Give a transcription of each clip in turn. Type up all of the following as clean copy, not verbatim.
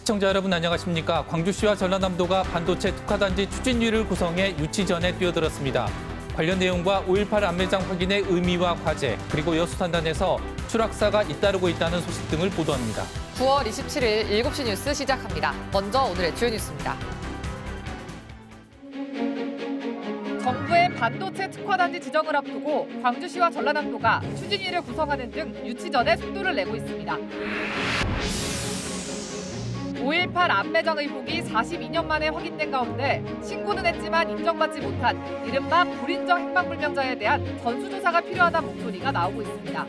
시청자 여러분 안녕하십니까. 광주시와 전라남도가 반도체 특화단지 추진위를 구성해 유치전에 뛰어들었습니다. 관련 내용과 5.18 안매장 확인의 의미와 과제, 그리고 여수산단에서 추락사가 잇따르고 있다는 소식 등을 보도합니다. 9월 27일 7시 뉴스 시작합니다. 먼저 오늘의 주요 뉴스입니다. 정부의 반도체 특화단지 지정을 앞두고 광주시와 전라남도가 추진위를 구성하는 등 유치전에 속도를 내고 있습니다. 5.18 안매장 의혹이 42년 만에 확인된 가운데 신고는 했지만 인정받지 못한 이른바 불인정 행방불명자에 대한 전수조사가 필요하다는 목소리가 나오고 있습니다.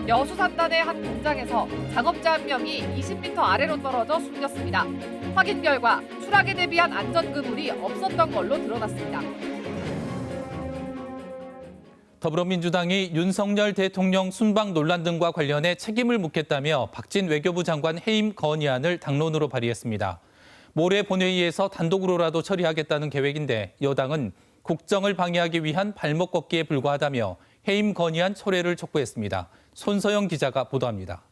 여수산단의 한 공장에서 작업자 한 명이 20m 아래로 떨어져 숨졌습니다. 확인 결과 추락에 대비한 안전그물이 없었던 걸로 드러났습니다. 더불어민주당이 윤석열 대통령 순방 논란 등과 관련해 책임을 묻겠다며 박진 외교부 장관 해임 건의안을 당론으로 발의했습니다. 모레 본회의에서 단독으로라도 처리하겠다는 계획인데 여당은 국정을 방해하기 위한 발목 걷기에 불과하다며 해임 건의안 철회를 촉구했습니다. 손서영 기자가 보도합니다.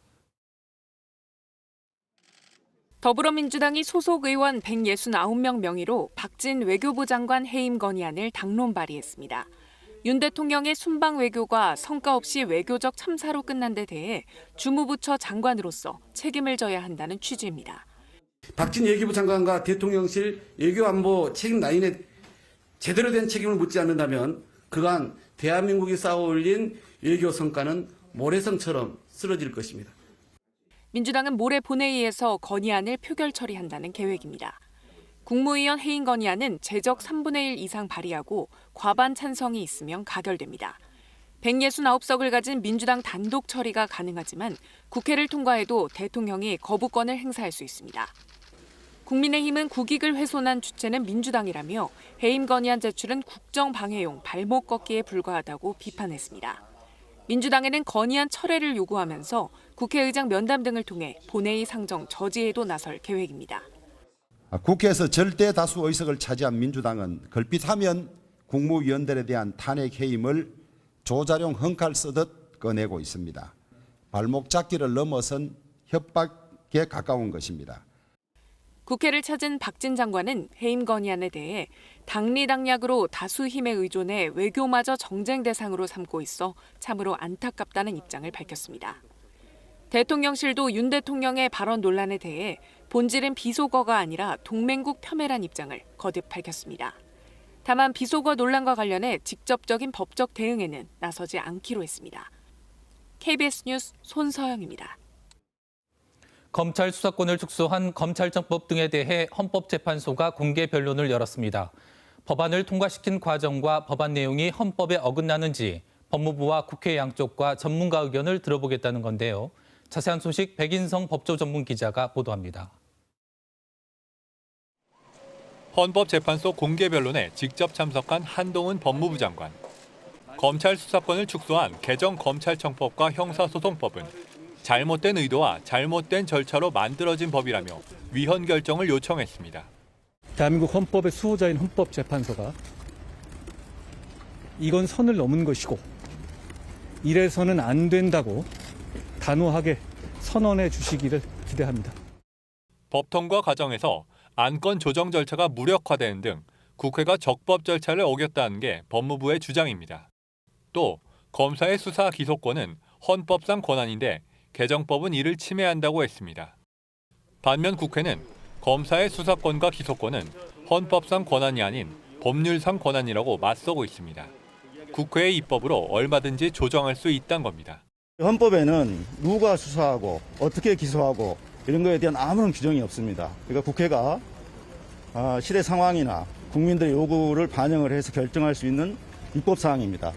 더불어민주당이 소속 의원 169명 명의로 박진 외교부 장관 해임 건의안을 당론 발의했습니다. 윤 대통령의 순방 외교가 성과 없이 외교적 참사로 끝난 데 대해 주무부처 장관으로서 책임을 져야 한다는 취지입니다. 박진 외교부 장관과 대통령실 외교안보 책임 라인에 제대로 된 책임을 묻지 않는다면 그간 대한민국이 쌓아올린 외교 성과는 모래성처럼 쓰러질 것입니다. 민주당은 모레 본회의에서 건의안을 표결 처리한다는 계획입니다. 국무위원 해임 건의안은 제적 3분의 1 이상 발의하고 과반 찬성이 있으면 가결됩니다. 169석을 가진 민주당 단독 처리가 가능하지만 국회를 통과해도 대통령이 거부권을 행사할 수 있습니다. 국민의힘은 국익을 훼손한 주체는 민주당이라며 해임 건의안 제출은 국정방해용 발목 걷기에 불과하다고 비판했습니다. 민주당에는 건의안 철회를 요구하면서 국회의장 면담 등을 통해 본회의 상정 저지에도 나설 계획입니다. 국회에서 절대 다수 의석을 차지한 민주당은 걸핏하면 국무위원들에 대한 탄핵 해임을 조자룡 헝칼 쓰듯 꺼내고 있습니다. 발목 잡기를 넘어선 협박에 가까운 것입니다. 국회를 찾은 박진 장관은 해임 건의안에 대해 당리당략으로 다수 힘에 의존해 외교마저 정쟁 대상으로 삼고 있어 참으로 안타깝다는 입장을 밝혔습니다. 대통령실도 윤 대통령의 발언 논란에 대해 본질은 비속어가 아니라 동맹국 폄훼란 입장을 거듭 밝혔습니다. 다만 비속어 논란과 관련해 직접적인 법적 대응에는 나서지 않기로 했습니다. KBS 뉴스 손서영입니다. 검찰 수사권을 축소한 검찰청법 등에 대해 헌법재판소가 공개 변론을 열었습니다. 법안을 통과시킨 과정과 법안 내용이 헌법에 어긋나는지 법무부와 국회 양쪽과 전문가 의견을 들어보겠다는 건데요. 자세한 소식 백인성 법조 전문 기자가 보도합니다. 헌법재판소 공개 변론에 직접 참석한 한동훈 법무부 장관. 검찰 수사권을 축소한 개정 검찰청법과 형사소송법은 잘못된 의도와 잘못된 절차로 만들어진 법이라며 위헌 결정을 요청했습니다. 대한민국 헌법의 수호자인 헌법재판소가 이건 선을 넘은 것이고 이래서는 안 된다고 단호하게 선언해 주시기를 기대합니다. 법 통과 과정에서 안건 조정 절차가 무력화되는 등 국회가 적법 절차를 어겼다는 게 법무부의 주장입니다. 또 검사의 수사 기소권은 헌법상 권한인데 개정법은 이를 침해한다고 했습니다. 반면 국회는 검사의 수사권과 기소권은 헌법상 권한이 아닌 법률상 권한이라고 맞서고 있습니다. 국회의 입법으로 얼마든지 조정할 수 있다는 겁니다. 헌법에는 누가 수사하고 어떻게 기소하고 이런 거에 대한 아무런 규정이 없습니다. 그러니까 국회가 시대 상황이나 국민들의 요구를 반영을 해서 결정할 수 있는 입법사항입니다.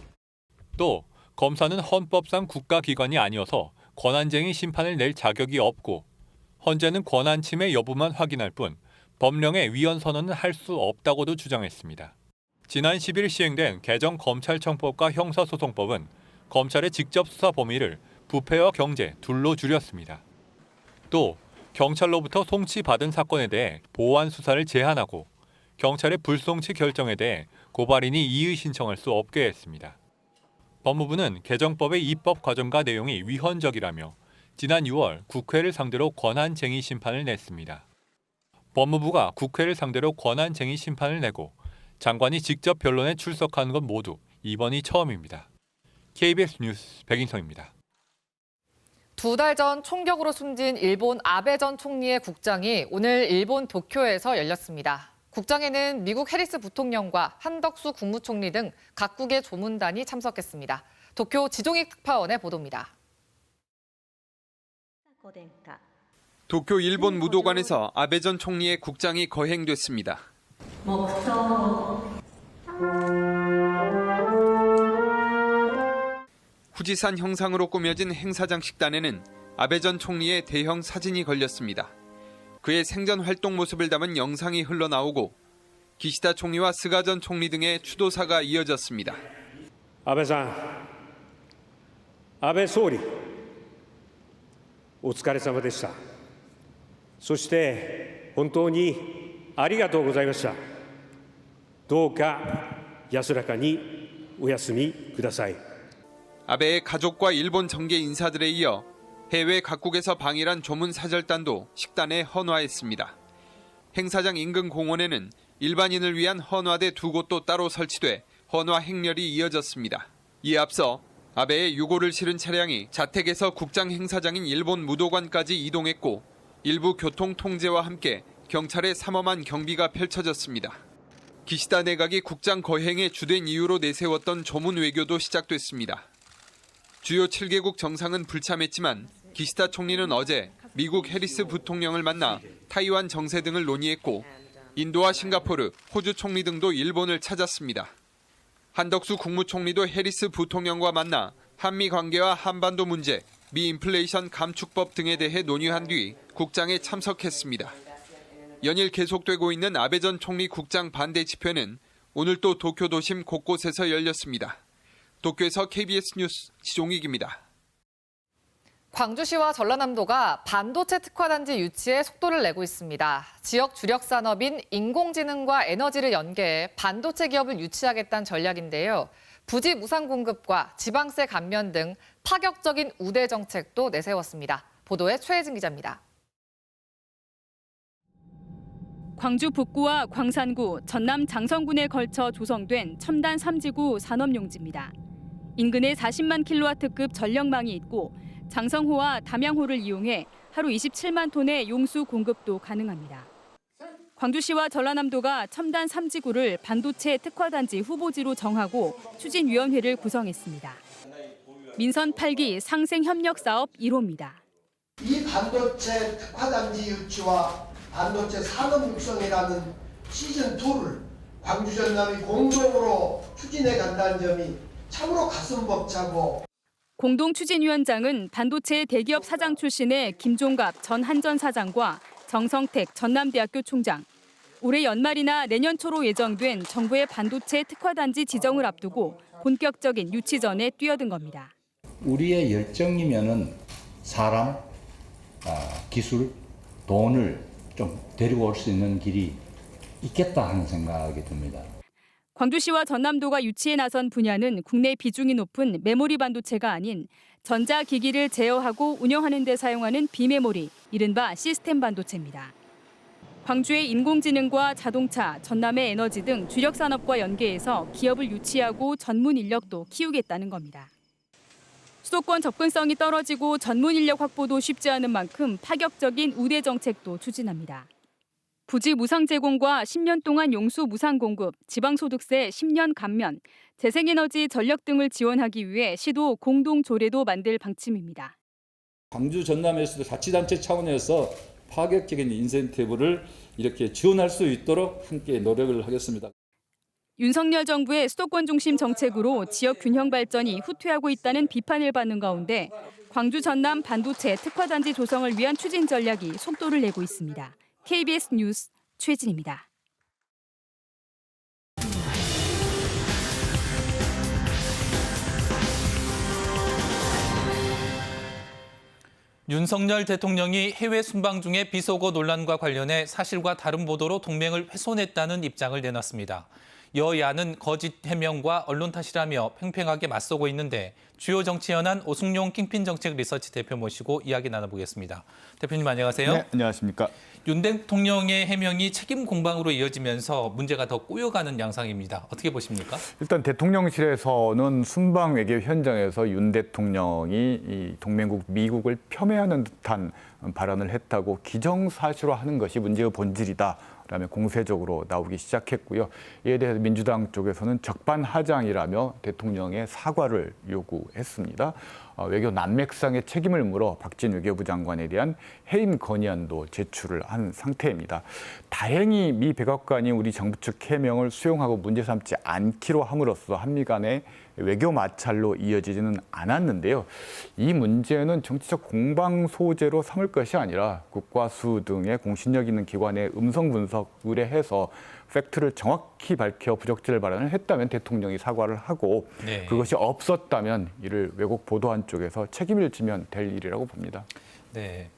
또 검사는 헌법상 국가기관이 아니어서 권한쟁의 심판을 낼 자격이 없고 헌재는 권한 침해 여부만 확인할 뿐 법령의 위헌 선언은 할 수 없다고도 주장했습니다. 지난 10일 시행된 개정 검찰청법과 형사소송법은 검찰의 직접 수사 범위를 부패와 경제 둘로 줄였습니다. 또 경찰로부터 송치받은 사건에 대해 보완 수사를 제한하고 경찰의 불송치 결정에 대해 고발인이 이의 신청할 수 없게 했습니다. 법무부는 개정법의 입법 과정과 내용이 위헌적이라며 지난 6월 국회를 상대로 권한쟁의 심판을 냈습니다. 법무부가 국회를 상대로 권한쟁의 심판을 내고 장관이 직접 변론에 출석하는 건 모두 이번이 처음입니다. KBS 뉴스 백인성입니다. 2달 전 총격으로 숨진 일본 아베 전 총리의 국장이 오늘 일본 도쿄에서 열렸습니다. 국장에는 미국 해리스 부통령과 한덕수 국무총리 등 각국의 조문단이 참석했습니다. 도쿄 지종익 특파원의 보도입니다. 도쿄 일본 무도관에서 아베 전 총리의 국장이 거행됐습니다. 후지산 형상으로 꾸며진 행사장 식단에는 아베 전 총리의 대형 사진이 걸렸습니다. 그의 생전 활동 모습을 담은 영상이 흘러나오고 기시다 총리와 스가 전 총리 등의 추도사가 이어졌습니다. 아베さん、安倍総理、お疲れ様でした。そして本当にありがとうございました。どうか安らかにお休みください。 아베의 가족과 일본 정계 인사들에 이어 해외 각국에서 방일한 조문 사절단도 식단에 헌화했습니다. 행사장 인근 공원에는 일반인을 위한 헌화대 2곳도 따로 설치돼 헌화 행렬이 이어졌습니다. 이에 앞서 아베의 유고를 실은 차량이 자택에서 국장 행사장인 일본 무도관까지 이동했고 일부 교통 통제와 함께 경찰의 삼엄한 경비가 펼쳐졌습니다. 기시다 내각이 국장 거행의 주된 이유로 내세웠던 조문 외교도 시작됐습니다. 주요 7개국 정상은 불참했지만 기시다 총리는 어제 미국 해리스 부통령을 만나 타이완 정세 등을 논의했고 인도와 싱가포르, 호주 총리 등도 일본을 찾았습니다. 한덕수 국무총리도 해리스 부통령과 만나 한미 관계와 한반도 문제, 미 인플레이션 감축법 등에 대해 논의한 뒤 국장에 참석했습니다. 연일 계속되고 있는 아베 전 총리 국장 반대 집회는 오늘 또 도쿄 도심 곳곳에서 열렸습니다. 도쿄에서 KBS 뉴스 지종익입니다. 광주시와 전라남도가 반도체 특화단지 유치에 속도를 내고 있습니다. 지역 주력 산업인 인공지능과 에너지를 연계해 반도체 기업을 유치하겠다는 전략인데요. 부지 무상 공급과 지방세 감면 등 파격적인 우대 정책도 내세웠습니다. 보도에 최혜진 기자입니다. 광주 북구와 광산구, 전남 장성군에 걸쳐 조성된 첨단 3지구 산업용지입니다. 인근에 40만 킬로와트급 전력망이 있고 장성호와 담양호를 이용해 하루 27만 톤의 용수 공급도 가능합니다. 광주시와 전라남도가 첨단 3지구를 반도체 특화단지 후보지로 정하고 추진위원회를 구성했습니다. 민선 8기 상생협력사업 1호입니다. 이 반도체 특화단지 유치와 반도체 산업 육성이라는 시즌2를 광주 전남이 공동으로 추진해 간다는 점이 참으로 가슴 벅차고 공동추진위원장은 반도체 대기업 사장 출신의 김종갑 전 한전 사장과 정성택 전남대학교 총장. 올해 연말이나 내년 초로 예정된 정부의 반도체 특화단지 지정을 앞두고 본격적인 유치전에 뛰어든 겁니다. 우리의 열정이면은 사람, 기술, 돈을 좀 데리고 올 수 있는 길이 있겠다 하는 생각이 듭니다. 광주시와 전남도가 유치에 나선 분야는 국내 비중이 높은 메모리 반도체가 아닌 전자기기를 제어하고 운영하는 데 사용하는 비메모리, 이른바 시스템 반도체입니다. 광주의 인공지능과 자동차, 전남의 에너지 등 주력 산업과 연계해서 기업을 유치하고 전문 인력도 키우겠다는 겁니다. 수도권 접근성이 떨어지고 전문 인력 확보도 쉽지 않은 만큼 파격적인 우대 정책도 추진합니다. 부지 무상 제공과 10년 동안 용수 무상 공급, 지방소득세 10년 감면, 재생에너지 전력 등을 지원하기 위해 시도 공동 조례도 만들 방침입니다. 광주 전남에서도 자치단체 차원에서 파격적인 인센티브를 이렇게 지원할 수 있도록 함께 노력을 하겠습니다. 윤석열 정부의 수도권 중심 정책으로 지역 균형 발전이 후퇴하고 있다는 비판을 받는 가운데 광주 전남 반도체 특화단지 조성을 위한 추진 전략이 속도를 내고 있습니다. KBS 뉴스 최진입니다. 윤석열 대통령이 해외 순방 중에 비속어 논란과 관련해 사실과 다른 보도로 동맹을 훼손했다는 입장을 내놨습니다. 여야는 거짓 해명과 언론 탓이라며 팽팽하게 맞서고 있는데 주요 정치연한 오승용 킹핀 정책 리서치 대표 모시고 이야기 나눠보겠습니다. 대표님 안녕하세요. 네, 안녕하십니까. 윤 대통령의 해명이 책임 공방으로 이어지면서 문제가 더 꼬여가는 양상입니다. 어떻게 보십니까? 일단 대통령실에서는 순방 외교 현장에서 윤 대통령이 이 동맹국 미국을 폄훼하는 듯한 발언을 했다고 기정사실화하는 것이 문제의 본질이다. 라며 공세적으로 나오기 시작했고요. 이에 대해서 민주당 쪽에서는 적반하장이라며 대통령의 사과를 요구했습니다. 외교 난맥상의 책임을 물어 박진 외교부 장관에 대한 해임 건의안도 제출을 한 상태입니다. 다행히 미 백악관이 우리 정부 측 해명을 수용하고 문제 삼지 않기로 함으로써 한미 간의 외교 마찰로 이어지지는 않았는데요. 이 문제는 정치적 공방 소재로 삼을 것이 아니라 국과수 등의 공신력 있는 기관의 음성 분석 의뢰해서 팩트를 정확히 밝혀 부적절 발언을 했다면 대통령이 사과를 하고 네. 그것이 없었다면 이를 왜곡 보도한 쪽에서 책임을 지면 될 일이라고 봅니다. 네.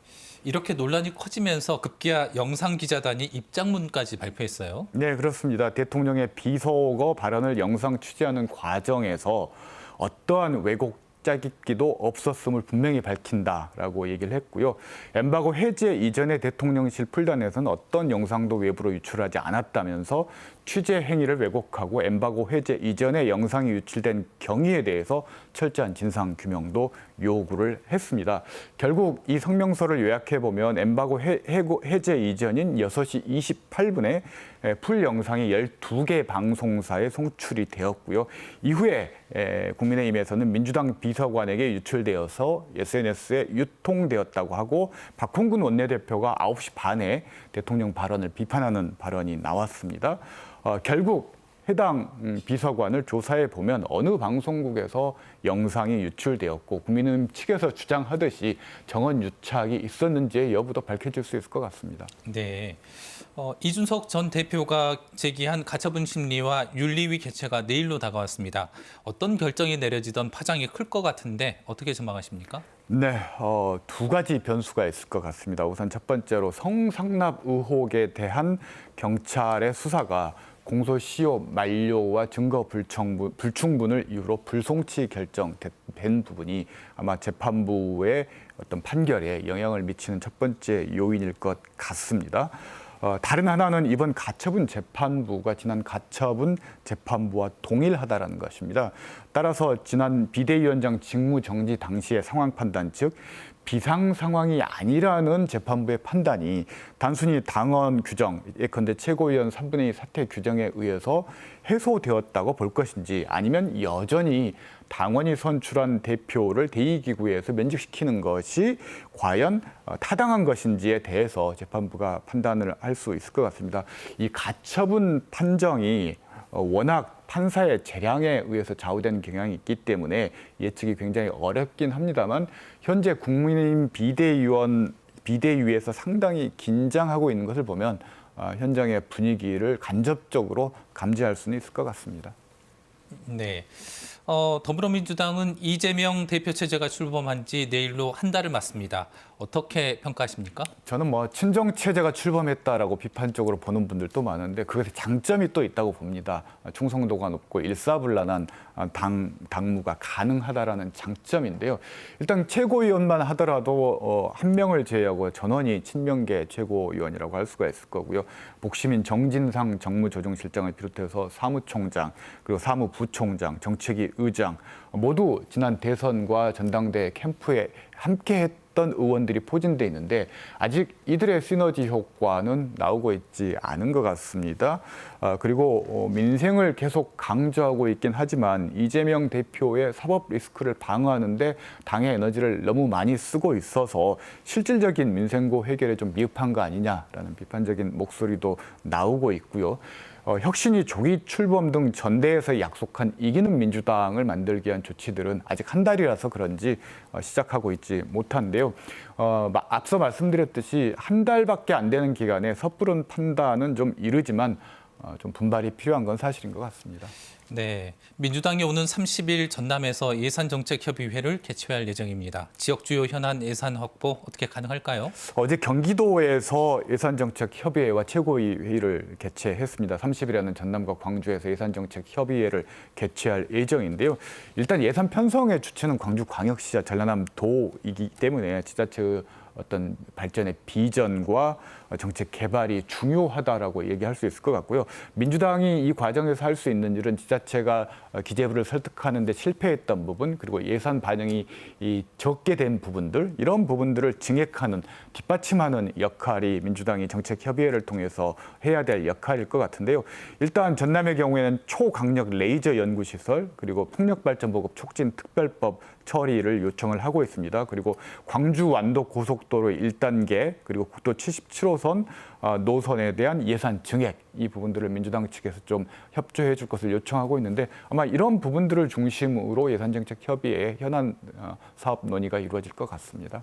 이렇게 논란이 커지면서 급기야 영상기자단이 입장문까지 발표했어요. 네, 그렇습니다. 대통령의 비속어 발언을 영상 취재하는 과정에서 어떠한 왜곡 짜깁기도 없었음을 분명히 밝힌다라고 얘기를 했고요. 엠바고 해제 이전에 대통령실 풀단에서는 어떤 영상도 외부로 유출하지 않았다면서 취재 행위를 왜곡하고 엠바고 해제 이전에 영상이 유출된 경위에 대해서 철저한 진상 규명도 요구를 했습니다. 결국 이 성명서를 요약해보면 엠바고 해제 이전인 6시 28분에 풀 영상이 12개 방송사에 송출이 되었고요. 이후에 국민의힘에서는 민주당 비서관에게 유출되어서 SNS에 유통되었다고 하고 박홍근 원내대표가 9시 반에 대통령 발언을 비판하는 발언이 나왔습니다. 결국 해당 비서관을 조사해 보면 어느 방송국에서 영상이 유출되었고 국민의힘 측에서 주장하듯이 정원 유착이 있었는지의 여부도 밝혀질 수 있을 것 같습니다. 네. 이준석 전 대표가 제기한 가처분 심리와 윤리위 개최가 내일로 다가왔습니다. 어떤 결정이 내려지던 파장이 클 것 같은데 어떻게 전망하십니까? 네, 두 가지 변수가 있을 것 같습니다. 우선 첫 번째로 성상납 의혹에 대한 경찰의 수사가 공소시효 만료와 증거 불충분을 이유로 불송치 결정된 부분이 아마 재판부의 어떤 판결에 영향을 미치는 첫 번째 요인일 것 같습니다. 다른 하나는 이번 가처분 재판부가 지난 가처분 재판부와 동일하다라는 것입니다. 따라서 지난 비대위원장 직무 정지 당시의 상황 판단, 즉 비상 상황이 아니라는 재판부의 판단이 단순히 당원 규정, 예컨대 최고위원 3분의 2 사퇴 규정에 의해서 해소되었다고 볼 것인지 아니면 여전히 당원이 선출한 대표를 대의기구에서 면직시키는 것이 과연 타당한 것인지에 대해서 재판부가 판단을 할 수 있을 것 같습니다. 이 가처분 판정이 워낙 판사의 재량에 의해서 좌우되는 경향이 있기 때문에 예측이 굉장히 어렵긴 합니다만 현재 국민의힘 비대위에서 상당히 긴장하고 있는 것을 보면 현장의 분위기를 간접적으로 감지할 수는 있을 것 같습니다. 네. 더불어민주당은 이재명 대표 체제가 출범한 지 내일로 한 달을 맞습니다. 어떻게 평가하십니까? 저는 친정 체제가 출범했다라고 비판적으로 보는 분들도 많은데 그것에 장점이 또 있다고 봅니다. 충성도가 높고 일사불란한 당무가 가능하다라는 장점인데요. 일단 최고위원만 하더라도 한 명을 제외하고 전원이 친명계 최고위원이라고 할 수가 있을 거고요. 복심인 정진상 정무조정실장을 비롯해서 사무총장 그리고 사무부총장, 정책위 의장 모두 지난 대선과 전당대회 캠프에 함께했던 의원들이 포진돼 있는데 아직 이들의 시너지 효과는 나오고 있지 않은 것 같습니다. 그리고 민생을 계속 강조하고 있긴 하지만 이재명 대표의 사법 리스크를 방어하는데 당의 에너지를 너무 많이 쓰고 있어서 실질적인 민생고 해결에 좀 미흡한 거 아니냐라는 비판적인 목소리도 나오고 있고요. 혁신이 조기 출범 등 전대에서 약속한 이기는 민주당을 만들기 위한 조치들은 아직 한 달이라서 그런지 시작하고 있지 못한데요. 앞서 말씀드렸듯이 한 달밖에 안 되는 기간에 섣부른 판단은 좀 이르지만 좀 분발이 필요한 건 사실인 것 같습니다. 네, 민주당이 오는 30일 전남에서 예산정책협의회를 개최할 예정입니다. 지역 주요 현안 예산 확보 어떻게 가능할까요? 어제 경기도에서 예산정책협의회와 최고위 회의를 개최했습니다. 30일에는 전남과 광주에서 예산정책협의회를 개최할 예정인데요. 일단 예산 편성의 주체는 광주광역시와 전라남도이기 때문에 지자체의 어떤 발전의 비전과 정책 개발이 중요하다라고 얘기할 수 있을 것 같고요. 민주당이 이 과정에서 할 수 있는 일은 지자체가 기재부를 설득하는 데 실패했던 부분, 그리고 예산 반영이 적게 된 부분들, 이런 부분들을 증액하는, 뒷받침하는 역할이 민주당이 정책협의회를 통해서 해야 될 역할일 것 같은데요. 일단 전남의 경우에는 초강력 레이저 연구시설, 그리고 폭력발전보급 촉진 특별법 처리를 요청을 하고 있습니다. 그리고 광주 완도 고속도로 1단계, 그리고 국도 77호선 노선에 대한 예산 증액, 이 부분들을 민주당 측에서 좀 협조해 줄 것을 요청하고 있는데, 아마 이런 부분들을 중심으로 예산정책협의회 현안 사업 논의가 이루어질 것 같습니다.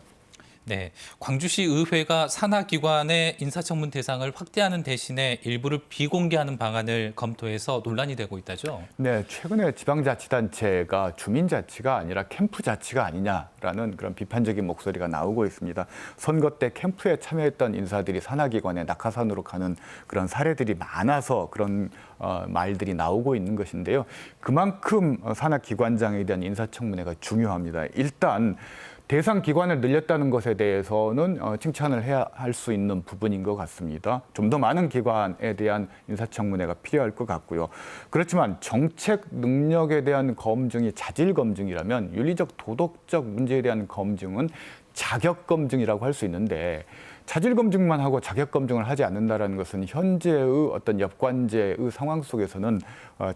네, 광주시 의회가 산하기관의 인사청문 대상을 확대하는 대신에 일부를 비공개하는 방안을 검토해서 논란이 되고 있다죠? 네, 최근에 지방자치단체가 주민자치가 아니라 캠프자치가 아니냐라는 그런 비판적인 목소리가 나오고 있습니다. 선거 때 캠프에 참여했던 인사들이 산하기관에 낙하산으로 가는 그런 사례들이 많아서 그런 말들이 나오고 있는 것인데요. 그만큼 산하기관장에 대한 인사청문회가 중요합니다. 일단 대상 기관을 늘렸다는 것에 대해서는 칭찬을 해야 할 수 있는 부분인 것 같습니다. 좀 더 많은 기관에 대한 인사청문회가 필요할 것 같고요. 그렇지만 정책 능력에 대한 검증이 자질 검증이라면 윤리적 도덕적 문제에 대한 검증은 자격 검증이라고 할 수 있는데, 자질 검증만 하고 자격 검증을 하지 않는다는 것은 현재의 어떤 역관제의 상황 속에서는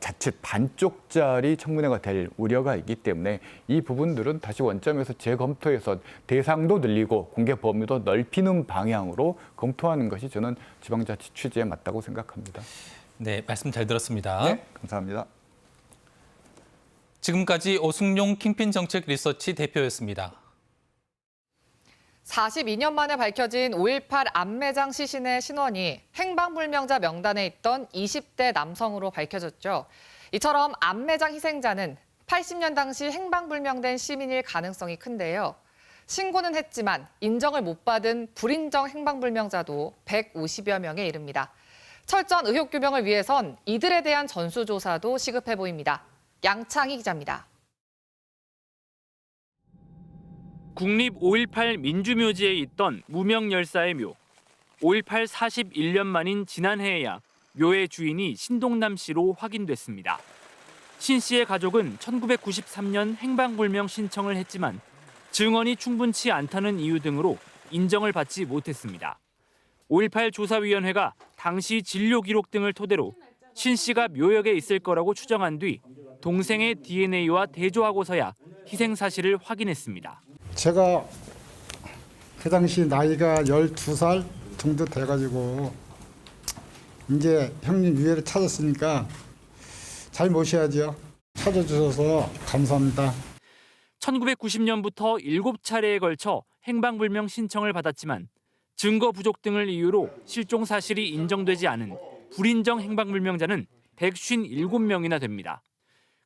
자칫 반쪽짜리 청문회가 될 우려가 있기 때문에 이 부분들은 다시 원점에서 재검토해서 대상도 늘리고 공개 범위도 넓히는 방향으로 검토하는 것이 저는 지방자치 취지에 맞다고 생각합니다. 네, 말씀 잘 들었습니다. 네, 감사합니다. 지금까지 오승용 킹핀 정책 리서치 대표였습니다. 42년 만에 밝혀진 5.18 안매장 시신의 신원이 행방불명자 명단에 있던 20대 남성으로 밝혀졌죠. 이처럼 안매장 희생자는 80년 당시 행방불명된 시민일 가능성이 큰데요. 신고는 했지만 인정을 못 받은 불인정 행방불명자도 150여 명에 이릅니다. 철저한 의혹 규명을 위해선 이들에 대한 전수조사도 시급해 보입니다. 양창희 기자입니다. 국립 5.18 민주묘지에 있던 무명열사의 묘. 5.18 41년 만인 지난해에야 묘의 주인이 신동남 씨로 확인됐습니다. 신 씨의 가족은 1993년 행방불명 신청을 했지만 증언이 충분치 않다는 이유 등으로 인정을 받지 못했습니다. 5.18 조사위원회가 당시 진료 기록 등을 토대로 신 씨가 묘역에 있을 거라고 추정한 뒤 동생의 DNA와 대조하고서야 희생 사실을 확인했습니다. 제가 그 당시 나이가 12살 정도 돼가지고 이제 형님 유해를 찾았으니까 잘 모셔야죠. 찾아주셔서 감사합니다. 1990년부터 7차례에 걸쳐 행방불명 신청을 받았지만 증거 부족 등을 이유로 실종 사실이 인정되지 않은 불인정 행방불명자는 157명이나 됩니다.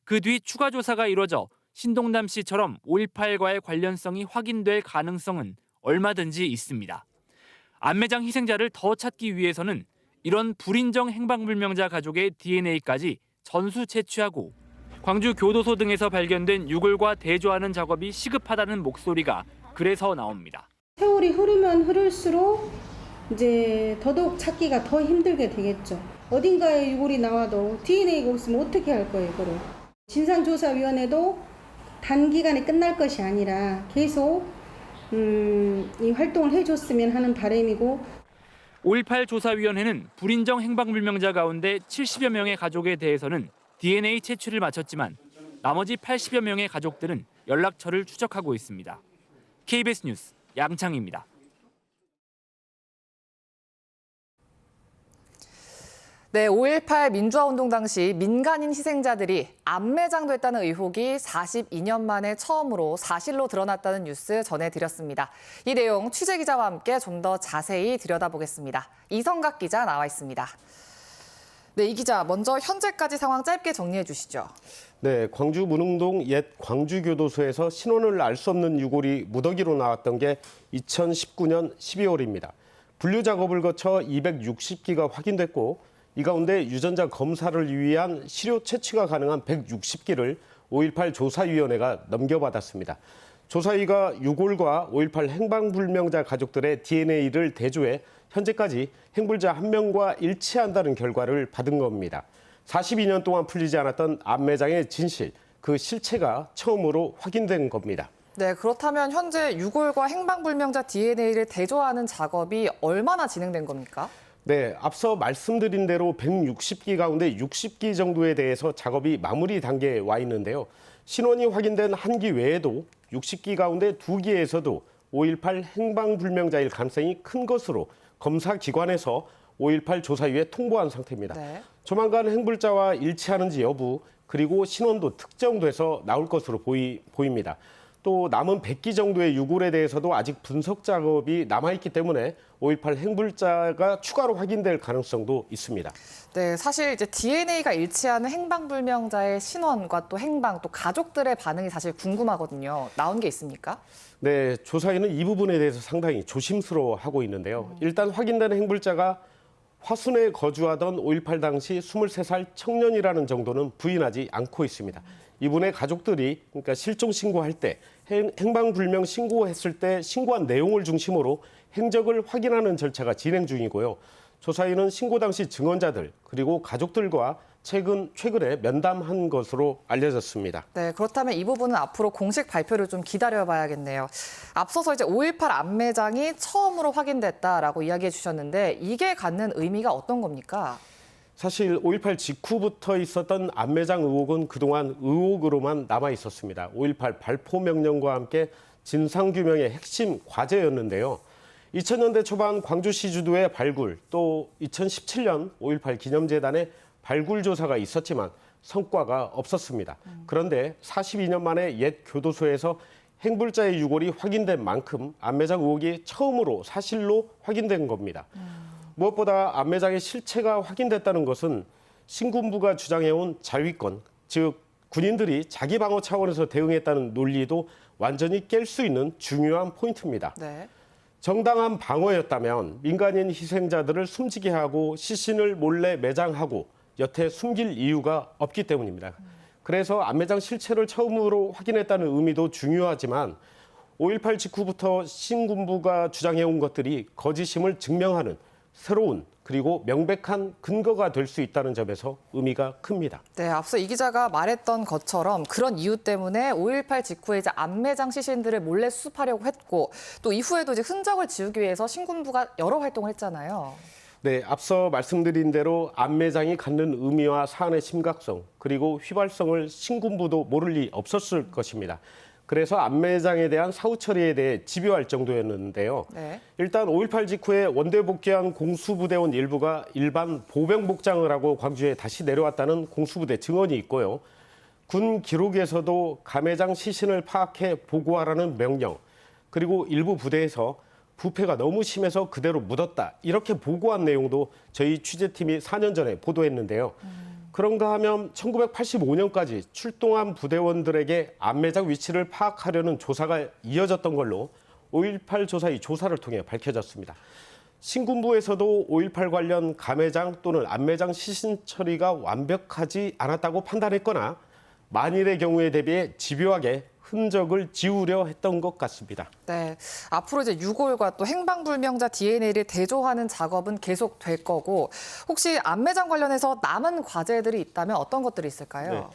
그 뒤 추가 조사가 이뤄져 신동남 씨처럼 5.18과의 관련성이 확인될 가능성은 얼마든지 있습니다. 안매장 희생자를 더 찾기 위해서는 이런 불인정 행방불명자 가족의 DNA까지 전수 채취하고 광주 교도소 등에서 발견된 유골과 대조하는 작업이 시급하다는 목소리가 그래서 나옵니다. 세월이 흐르면 흐를수록 이제 더더욱 찾기가 더 힘들게 되겠죠. 어딘가에 유골이 나와도 DNA가 없으면 어떻게 할 거예요, 이거를. 진상조사위원회도 단기간에 끝날 것이 아니라 계속 이 활동을 해줬으면 하는 바람이고. 5.18 조사위원회는 불인정 행방불명자 가운데 70여 명의 가족에 대해서는 DNA 채취를 마쳤지만 나머지 80여 명의 가족들은 연락처를 추적하고 있습니다. KBS 뉴스 양창희입니다. 네, 5.18 민주화운동 당시 민간인 희생자들이 안매장됐다는 의혹이 42년 만에 처음으로 사실로 드러났다는 뉴스 전해드렸습니다. 이 내용 취재기자와 함께 좀 더 자세히 들여다보겠습니다. 이성각 기자 나와 있습니다. 네, 이 기자 먼저 현재까지 상황 짧게 정리해 주시죠. 네, 광주 문흥동 옛 광주교도소에서 신원을 알 수 없는 유골이 무더기로 나왔던 게 2019년 12월입니다. 분류 작업을 거쳐 260기가 확인됐고 이 가운데 유전자 검사를 위한 시료 채취가 가능한 160기를 5.18 조사위원회가 넘겨받았습니다. 조사위가 유골과 5.18 행방불명자 가족들의 DNA를 대조해 현재까지 행불자 1명과 일치한다는 결과를 받은 겁니다. 42년 동안 풀리지 않았던 안매장의 진실, 그 실체가 처음으로 확인된 겁니다. 네, 그렇다면 현재 유골과 행방불명자 DNA를 대조하는 작업이 얼마나 진행된 겁니까? 네, 앞서 말씀드린 대로 160기 가운데 60기 정도에 대해서 작업이 마무리 단계에 와 있는데요. 신원이 확인된 한 기 외에도 60기 가운데 2기에서도 5.18 행방불명자일 가능성이 큰 것으로 검사기관에서 5.18 조사위에 통보한 상태입니다. 네. 조만간 행불자와 일치하는지 여부, 그리고 신원도 특정돼서 나올 것으로 보입니다. 또 남은 100기 정도의 유골에 대해서도 아직 분석 작업이 남아있기 때문에 5.18 행불자가 추가로 확인될 가능성도 있습니다. 네, 사실 이제 DNA가 일치하는 행방불명자의 신원과 또 행방, 또 가족들의 반응이 사실 궁금하거든요. 나온 게 있습니까? 네, 조사위는 이 부분에 대해서 상당히 조심스러워하고 있는데요. 일단 확인된 행불자가 화순에 거주하던 5.18 당시 23살 청년이라는 정도는 부인하지 않고 있습니다. 이분의 가족들이 그러니까 실종 신고할 때 행방불명 신고했을 때 신고한 내용을 중심으로 행적을 확인하는 절차가 진행 중이고요. 조사위는 신고 당시 증언자들 그리고 가족들과 최근에 면담한 것으로 알려졌습니다. 네, 그렇다면 이 부분은 앞으로 공식 발표를 좀 기다려봐야겠네요. 앞서서 이제 5.18 안매장이 처음으로 확인됐다라고 이야기해 주셨는데 이게 갖는 의미가 어떤 겁니까? 사실 5.18 직후부터 있었던 안매장 의혹은 그동안 의혹으로만 남아 있었습니다. 5.18 발포 명령과 함께 진상규명의 핵심 과제였는데요. 2000년대 초반 광주시 주도의 발굴, 또 2017년 5.18 기념재단의 발굴 조사가 있었지만 성과가 없었습니다. 그런데 42년 만에 옛 교도소에서 행불자의 유골이 확인된 만큼 안매장 의혹이 처음으로 사실로 확인된 겁니다. 무엇보다 안매장의 실체가 확인됐다는 것은 신군부가 주장해온 자위권, 즉 군인들이 자기 방어 차원에서 대응했다는 논리도 완전히 깰 수 있는 중요한 포인트입니다. 네. 정당한 방어였다면 민간인 희생자들을 숨지게 하고 시신을 몰래 매장하고 여태 숨길 이유가 없기 때문입니다. 그래서 안매장 실체를 처음으로 확인했다는 의미도 중요하지만 5.18 직후부터 신군부가 주장해온 것들이 거짓임을 증명하는 새로운 그리고 명백한 근거가 될 수 있다는 점에서 의미가 큽니다. 네, 앞서 이 기자가 말했던 것처럼 그런 이유 때문에 5.18 직후에 이제 안매장 시신들을 몰래 수습하려고 했고 또 이후에도 이제 흔적을 지우기 위해서 신군부가 여러 활동을 했잖아요. 네, 앞서 말씀드린 대로 안매장이 갖는 의미와 사안의 심각성 그리고 휘발성을 신군부도 모를 리 없었을 것입니다. 그래서 안매장에 대한 사후 처리에 대해 집요할 정도였는데요. 네. 일단 5.18 직후에 원대 복귀한 공수부대원 일부가 일반 보병 복장을 하고 광주에 다시 내려왔다는 공수부대 증언이 있고요. 군 기록에서도 감회장 시신을 파악해 보고하라는 명령, 그리고 일부 부대에서 부패가 너무 심해서 그대로 묻었다 이렇게 보고한 내용도 저희 취재팀이 4년 전에 보도했는데요. 그런가 하면 1985년까지 출동한 부대원들에게 안매장 위치를 파악하려는 조사가 이어졌던 걸로 5.18 조사위 조사를 통해 밝혀졌습니다. 신군부에서도 5.18 관련 감회장 또는 안매장 시신 처리가 완벽하지 않았다고 판단했거나 만일의 경우에 대비해 집요하게 흔적을 지우려 했던 것 같습니다. 네, 앞으로 이제 유골과 또 행방불명자 DNA를 대조하는 작업은 계속 될 거고 혹시 안매장 관련해서 남은 과제들이 있다면 어떤 것들이 있을까요?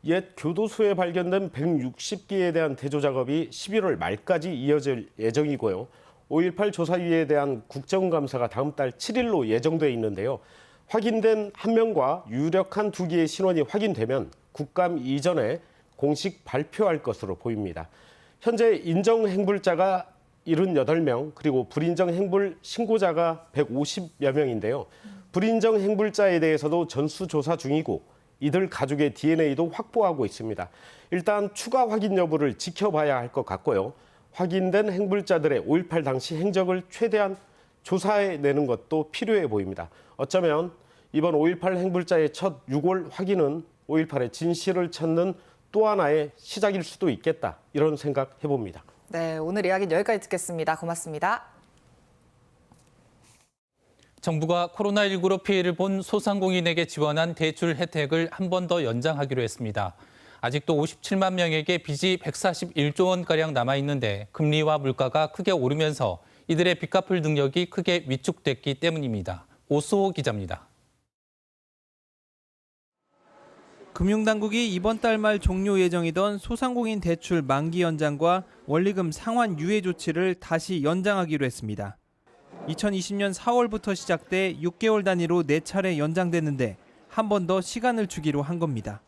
네. 옛 교도소에 발견된 160기에 대한 대조 작업이 11월 말까지 이어질 예정이고요. 5.18 조사위에 대한 국정감사가 다음 달 7일로 예정돼 있는데요. 확인된 1명과 유력한 2기의 신원이 확인되면 국감 이전에 공식 발표할 것으로 보입니다. 현재 인정 행불자가 78명, 그리고 불인정 행불 신고자가 150여 명인데요. 불인정 행불자에 대해서도 전수조사 중이고 이들 가족의 DNA도 확보하고 있습니다. 일단 추가 확인 여부를 지켜봐야 할 것 같고요. 확인된 행불자들의 5.18 당시 행적을 최대한 조사해내는 것도 필요해 보입니다. 어쩌면 이번 5.18 행불자의 첫 6월 확인은 5.18의 진실을 찾는 또 하나의 시작일 수도 있겠다. 이런 생각 해봅니다. 네, 오늘 이야기는 여기까지 듣겠습니다. 고맙습니다. 정부가 코로나19로 피해를 본 소상공인에게 지원한 대출 혜택을 한 번 더 연장하기로 했습니다. 아직도 57만 명에게 빚이 141조 원가량 남아있는데 금리와 물가가 크게 오르면서 이들의 빚 갚을 능력이 크게 위축됐기 때문입니다. 오수호 기자입니다. 금융당국이 이번 달 말 종료 예정이던 소상공인 대출 만기 연장과 원리금 상환 유예 조치를 다시 연장하기로 했습니다. 2020년 4월부터 시작돼 6개월 단위로 4차례 연장됐는데 한 번 더 시간을 주기로 한 겁니다.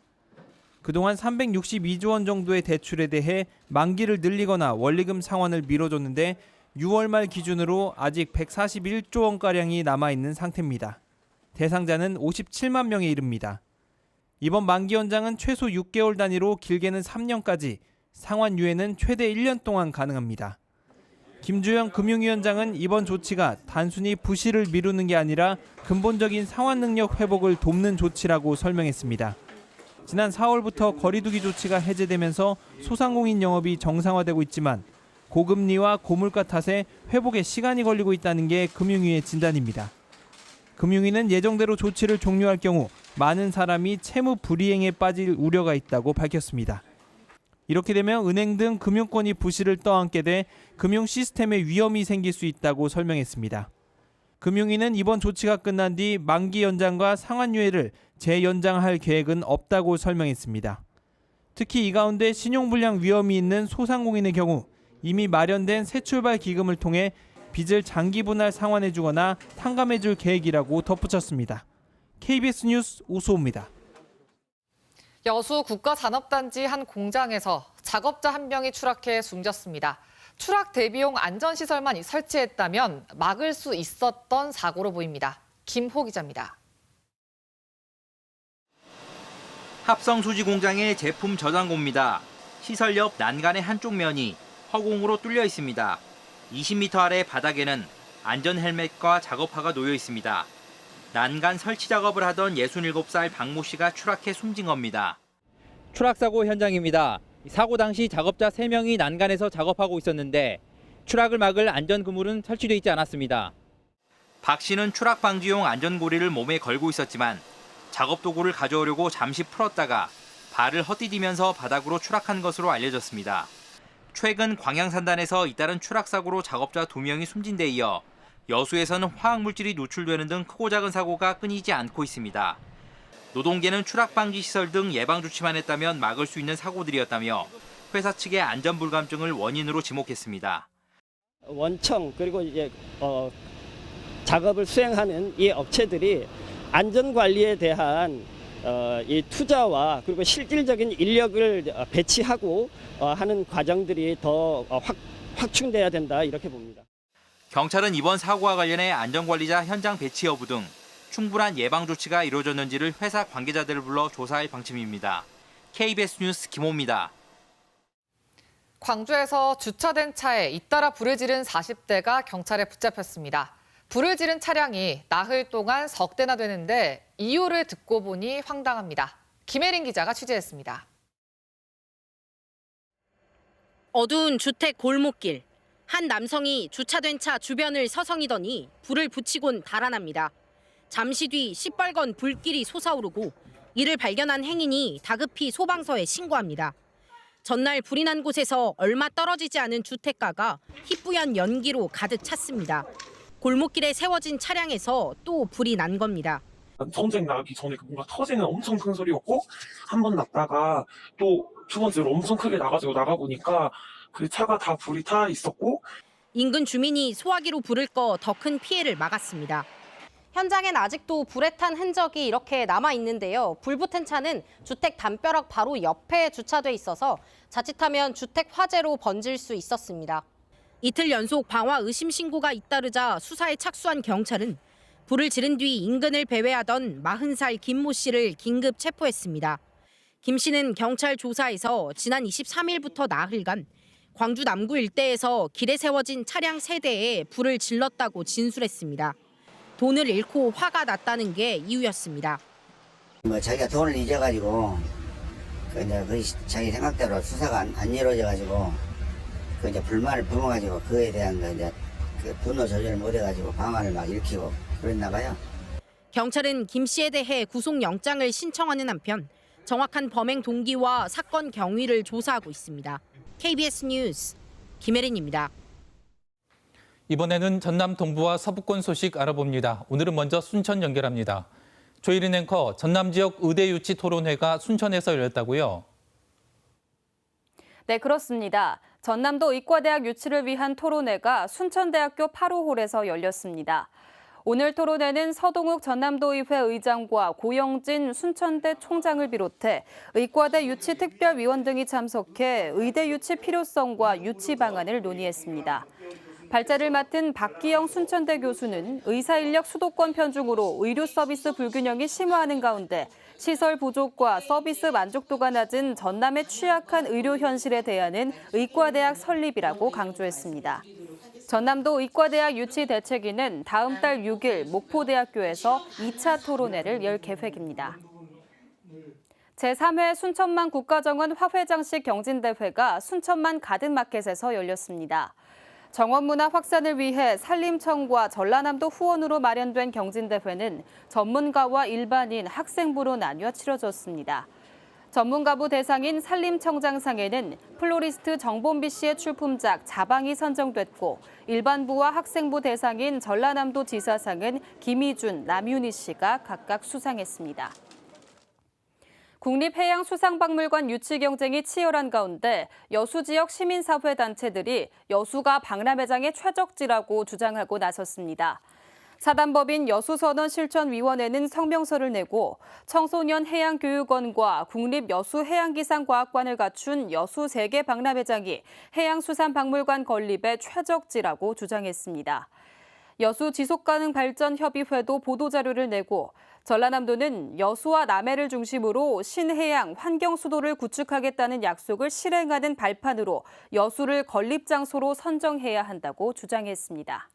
그동안 362조 원 정도의 대출에 대해 만기를 늘리거나 원리금 상환을 미뤄줬는데 6월 말 기준으로 아직 141조 원가량이 남아있는 상태입니다. 대상자는 57만 명에 이릅니다. 이번 만기 연장은 최소 6개월 단위로 길게는 3년까지, 상환 유예는 최대 1년 동안 가능합니다. 김주영 금융위원장은 이번 조치가 단순히 부실을 미루는 게 아니라 근본적인 상환 능력 회복을 돕는 조치라고 설명했습니다. 지난 4월부터 거리두기 조치가 해제되면서 소상공인 영업이 정상화되고 있지만 고금리와 고물가 탓에 회복에 시간이 걸리고 있다는 게 금융위의 진단입니다. 금융위는 예정대로 조치를 종료할 경우 많은 사람이 채무 불이행에 빠질 우려가 있다고 밝혔습니다. 이렇게 되면 은행 등 금융권이 부실을 떠안게 돼 금융 시스템에 위험이 생길 수 있다고 설명했습니다. 금융위는 이번 조치가 끝난 뒤 만기 연장과 상환 유예를 재연장할 계획은 없다고 설명했습니다. 특히 이 가운데 신용불량 위험이 있는 소상공인의 경우 이미 마련된 새출발 기금을 통해 빚을 장기 분할 상환해주거나 탕감해줄 계획이라고 덧붙였습니다. KBS 뉴스 오수호입니다. 여수 국가산업단지 한 공장에서 작업자 한 명이 추락해 숨졌습니다. 추락 대비용 안전시설만 설치했다면 막을 수 있었던 사고로 보입니다. 김호 기자입니다. 합성 수지 공장의 제품 저장고입니다. 시설 옆 난간의 한쪽 면이 허공으로 뚫려 있습니다. 20m 아래 바닥에는 안전 헬멧과 작업화가 놓여 있습니다. 난간 설치 작업을 하던 67살 박모 씨가 추락해 숨진 겁니다. 추락 사고 현장입니다. 사고 당시 작업자 3명이 난간에서 작업하고 있었는데 추락을 막을 안전 그물은 설치돼 있지 않았습니다. 박 씨는 추락 방지용 안전고리를 몸에 걸고 있었지만 작업 도구를 가져오려고 잠시 풀었다가 발을 헛디디면서 바닥으로 추락한 것으로 알려졌습니다. 최근 광양산단에서 잇따른 추락 사고로 작업자 2명이 숨진 데 이어 여수에서는 화학물질이 노출되는 등 크고 작은 사고가 끊이지 않고 있습니다. 노동계는 추락 방지 시설 등 예방 조치만 했다면 막을 수 있는 사고들이었다며 회사 측의 안전 불감증을 원인으로 지목했습니다. 원청 그리고 이제 작업을 수행하는 이 업체들이 안전 관리에 대한 이 투자와 그리고 실질적인 인력을 배치하고 하는 과정들이 더 확충돼야 된다 이렇게 봅니다. 경찰은 이번 사고와 관련해 안전관리자 현장 배치 여부 등 충분한 예방 조치가 이루어졌는지를 회사 관계자들을 불러 조사할 방침입니다. KBS 뉴스 김호입니다. 광주에서 주차된 차에 잇따라 불을 지른 40대가 경찰에 붙잡혔습니다. 불을 지른 차량이 나흘 동안 석 대나 되는데 이유를 듣고 보니 황당합니다. 김혜린 기자가 취재했습니다. 어두운 주택 골목길. 한 남성이 주차된 차 주변을 서성이더니 불을 붙이곤 달아납니다. 잠시 뒤 시뻘건 불길이 솟아오르고 이를 발견한 행인이 다급히 소방서에 신고합니다. 전날 불이 난 곳에서 얼마 떨어지지 않은 주택가가 희뿌연 연기로 가득 찼습니다. 골목길에 세워진 차량에서 또 불이 난 겁니다. 처음에 나기 전에 뭔가 터지는 엄청 큰 소리였고 한 번 났다가 또 두 번째로 엄청 크게 나가지고 나가보니까 그 차가 다 불이 타 있었고 인근 주민이 소화기로 불을 꺼 더 큰 피해를 막았습니다. 현장엔 아직도 불에 탄 흔적이 이렇게 남아 있는데요. 불붙은 차는 주택 담벼락 바로 옆에 주차돼 있어서 자칫하면 주택 화재로 번질 수 있었습니다. 이틀 연속 방화 의심 신고가 잇따르자 수사에 착수한 경찰은 불을 지른 뒤 인근을 배회하던 40살 김모 씨를 긴급 체포했습니다. 김 씨는 경찰 조사에서 지난 23일부터 나흘간 광주 남구 일대에서 길에 세워진 차량 3대에 불을 질렀다고 진술했습니다. 돈을 잃고 화가 났다는 게 이유였습니다. 자기가 돈을 잊어가지고 그 자기 생각대로 수사가 안 이루어져가지고 이제 불만을 품어가지고 그에 대한 그 분노 조절을 못해가지고 방화를 막 일으키고 그랬나 봐요. 경찰은 김 씨에 대해 구속영장을 신청하는 한편 정확한 범행 동기와 사건 경위를 조사하고 있습니다. KBS 뉴스 김혜린입니다. 이번에는 전남 동부와 서부권 소식 알아봅니다. 오늘은 먼저 순천 연결합니다. 조혜린 앵커, 전남 지역 의대 유치 토론회가 순천에서 열렸다고요? 네, 그렇습니다. 전남도 의과대학 유치를 위한 토론회가 순천대학교 8호홀에서 열렸습니다. 오늘 토론회는 서동욱 전남도의회 의장과 고영진 순천대 총장을 비롯해 의과대 유치 특별위원 등이 참석해 의대 유치 필요성과 유치 방안을 논의했습니다. 발제를 맡은 박기영 순천대 교수는 의사인력 수도권 편중으로 의료 서비스 불균형이 심화하는 가운데 시설 부족과 서비스 만족도가 낮은 전남의 취약한 의료 현실에 대하는 의과대학 설립이라고 강조했습니다. 전남도 의과대학 유치 대책위는 다음 달 6일 목포대학교에서 2차 토론회를 열 계획입니다. 제3회 순천만 국가정원 화훼장식 경진대회가 순천만 가든마켓에서 열렸습니다. 정원문화 확산을 위해 산림청과 전라남도 후원으로 마련된 경진대회는 전문가와 일반인, 학생부로 나뉘어 치러졌습니다. 전문가부 대상인 산림청장상에는 플로리스트 정범비 씨의 출품작 자방이 선정됐고 일반부와 학생부 대상인 전라남도 지사상은 김희준, 남윤희 씨가 각각 수상했습니다. 국립해양수상박물관 유치 경쟁이 치열한 가운데 여수 지역 시민사회단체들이 여수가 박람회장의 최적지라고 주장하고 나섰습니다. 사단법인 여수선언실천위원회는 성명서를 내고 청소년 해양교육원과 국립여수해양기상과학관을 갖춘 여수 세계 박람회장이 해양수산박물관 건립의 최적지라고 주장했습니다. 여수 지속가능발전협의회도 보도자료를 내고 전라남도는 여수와 남해를 중심으로 신해양 환경수도를 구축하겠다는 약속을 실행하는 발판으로 여수를 건립장소로 선정해야 한다고 주장했습니다.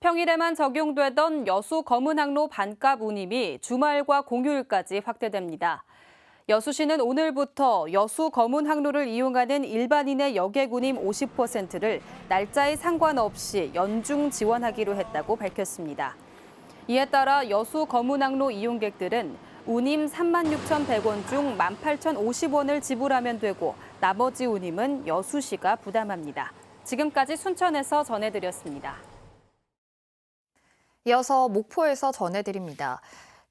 평일에만 적용되던 여수 검은항로 반값 운임이 주말과 공휴일까지 확대됩니다. 여수시는 오늘부터 여수 검은항로를 이용하는 일반인의 여객 운임 50%를 날짜에 상관없이 연중 지원하기로 했다고 밝혔습니다. 이에 따라 여수 검은항로 이용객들은 운임 36,100원 중 18,050원을 지불하면 되고 나머지 운임은 여수시가 부담합니다. 지금까지 순천에서 전해드렸습니다. 이어서 목포에서 전해드립니다.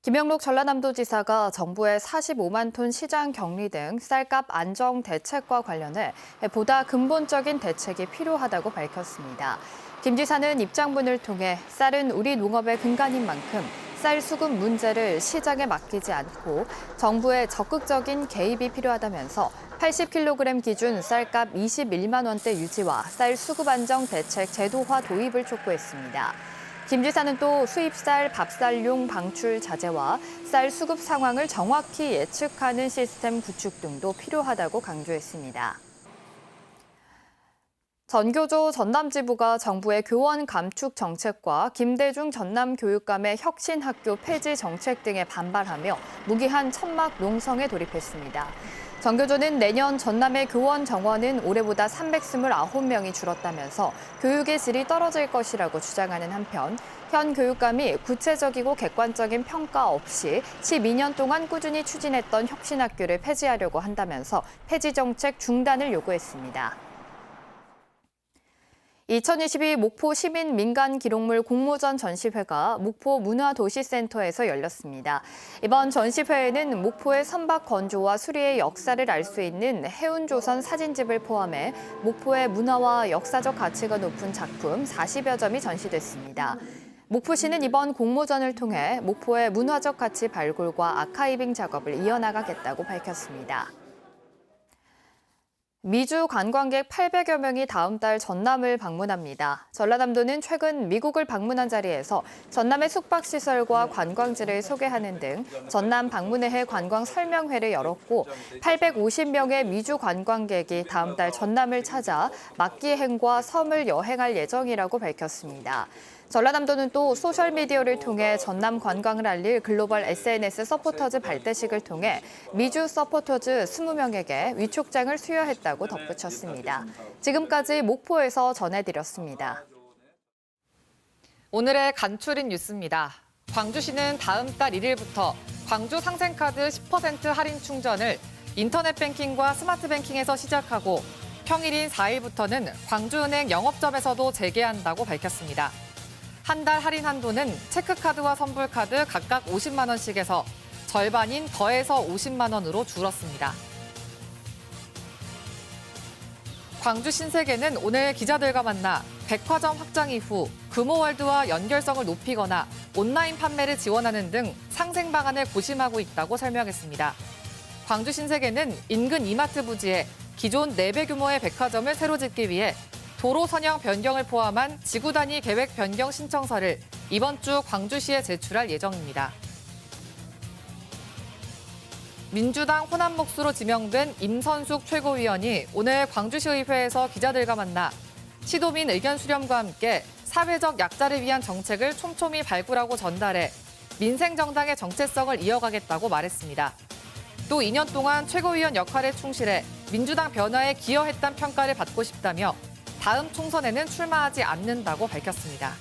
김영록 전라남도지사가 정부의 45만 톤 시장 격리 등 쌀값 안정 대책과 관련해 보다 근본적인 대책이 필요하다고 밝혔습니다. 김 지사는 입장문을 통해 쌀은 우리 농업의 근간인 만큼 쌀 수급 문제를 시장에 맡기지 않고 정부의 적극적인 개입이 필요하다면서 80kg 기준 쌀값 21만 원대 유지와 쌀 수급 안정 대책 제도화 도입을 촉구했습니다. 김 지사는 또 수입쌀, 밥쌀용 방출 자제와 쌀 수급 상황을 정확히 예측하는 시스템 구축 등도 필요하다고 강조했습니다. 전교조 전남지부가 정부의 교원 감축 정책과 김대중 전남교육감의 혁신학교 폐지 정책 등에 반발하며 무기한 천막 농성에 돌입했습니다. 전교조는 내년 전남의 교원 정원은 올해보다 329명이 줄었다면서 교육의 질이 떨어질 것이라고 주장하는 한편 현 교육감이 구체적이고 객관적인 평가 없이 12년 동안 꾸준히 추진했던 혁신학교를 폐지하려고 한다면서 폐지 정책 중단을 요구했습니다. 2022 목포 시민 민간 기록물 공모전 전시회가 목포 문화도시센터에서 열렸습니다. 이번 전시회에는 목포의 선박 건조와 수리의 역사를 알 수 있는 해운조선 사진집을 포함해 목포의 문화와 역사적 가치가 높은 작품 40여 점이 전시됐습니다. 목포시는 이번 공모전을 통해 목포의 문화적 가치 발굴과 아카이빙 작업을 이어나가겠다고 밝혔습니다. 미주 관광객 800여 명이 다음 달 전남을 방문합니다. 전라남도는 최근 미국을 방문한 자리에서 전남의 숙박시설과 관광지를 소개하는 등 전남 방문회 관광 설명회를 열었고 850명의 미주 관광객이 다음 달 전남을 찾아 막기행과 섬을 여행할 예정이라고 밝혔습니다. 전라남도는 또 소셜미디어를 통해 전남 관광을 알릴 글로벌 SNS 서포터즈 발대식을 통해 미주 서포터즈 20명에게 위촉장을 수여했다고 덧붙였습니다. 지금까지 목포에서 전해드렸습니다. 오늘의 간추린 뉴스입니다. 광주시는 다음 달 1일부터 광주 상생카드 10% 할인 충전을 인터넷 뱅킹과 스마트 뱅킹에서 시작하고 평일인 4일부터는 광주은행 영업점에서도 재개한다고 밝혔습니다. 한 달 할인 한도는 체크카드와 선불카드 각각 50만 원씩에서 절반인 더해서 50만 원으로 줄었습니다. 광주 신세계는 오늘 기자들과 만나 백화점 확장 이후 금호월드와 연결성을 높이거나 온라인 판매를 지원하는 등 상생 방안을 고심하고 있다고 설명했습니다. 광주 신세계는 인근 이마트 부지에 기존 4배 규모의 백화점을 새로 짓기 위해 도로 선형 변경을 포함한 지구 단위 계획 변경 신청서를 이번 주 광주시에 제출할 예정입니다. 민주당 호남 몫으로 지명된 임선숙 최고위원이 오늘 광주시의회에서 기자들과 만나 시도민 의견 수렴과 함께 사회적 약자를 위한 정책을 촘촘히 발굴하고 전달해 민생정당의 정체성을 이어가겠다고 말했습니다. 또 2년 동안 최고위원 역할에 충실해 민주당 변화에 기여했다는 평가를 받고 싶다며 다음 총선에는 출마하지 않는다고 밝혔습니다.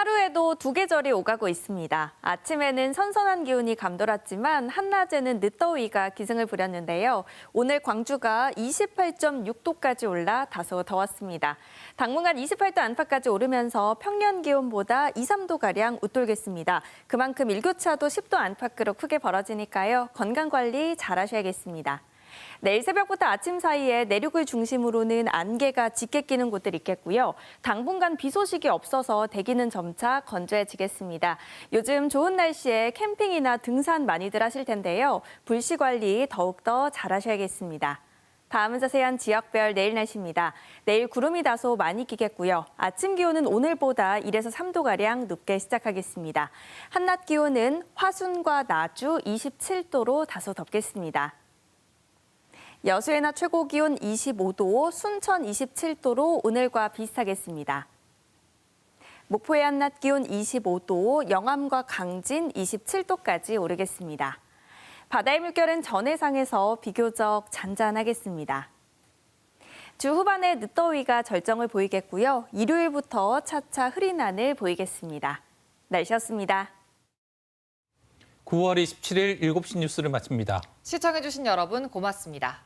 하루에도 두 계절이 오가고 있습니다. 아침에는 선선한 기온이 감돌았지만 한낮에는 늦더위가 기승을 부렸는데요. 오늘 광주가 28.6도까지 올라 다소 더웠습니다. 당분간 28도 안팎까지 오르면서 평년 기온보다 2, 3도가량 웃돌겠습니다. 그만큼 일교차도 10도 안팎으로 크게 벌어지니까요. 건강관리 잘 하셔야겠습니다. 내일 새벽부터 아침 사이에 내륙을 중심으로는 안개가 짙게 끼는 곳들 있겠고요. 당분간 비 소식이 없어서 대기는 점차 건조해지겠습니다. 요즘 좋은 날씨에 캠핑이나 등산 많이들 하실 텐데요. 불씨 관리 더욱더 잘 하셔야겠습니다. 다음은 자세한 지역별 내일 날씨입니다. 내일 구름이 다소 많이 끼겠고요. 아침 기온은 오늘보다 1에서 3도가량 높게 시작하겠습니다. 한낮 기온은 화순과 나주 27도로 다소 덥겠습니다. 여수의 낮 최고 기온 25도, 순천 27도로 오늘과 비슷하겠습니다. 목포의 한낮 기온 25도, 영암과 강진 27도까지 오르겠습니다. 바다의 물결은 전해상에서 비교적 잔잔하겠습니다. 주 후반에 늦더위가 절정을 보이겠고요. 일요일부터 차차 흐린 하늘 보이겠습니다. 날씨였습니다. 9월 27일 7시 뉴스를 마칩니다. 시청해주신 여러분 고맙습니다.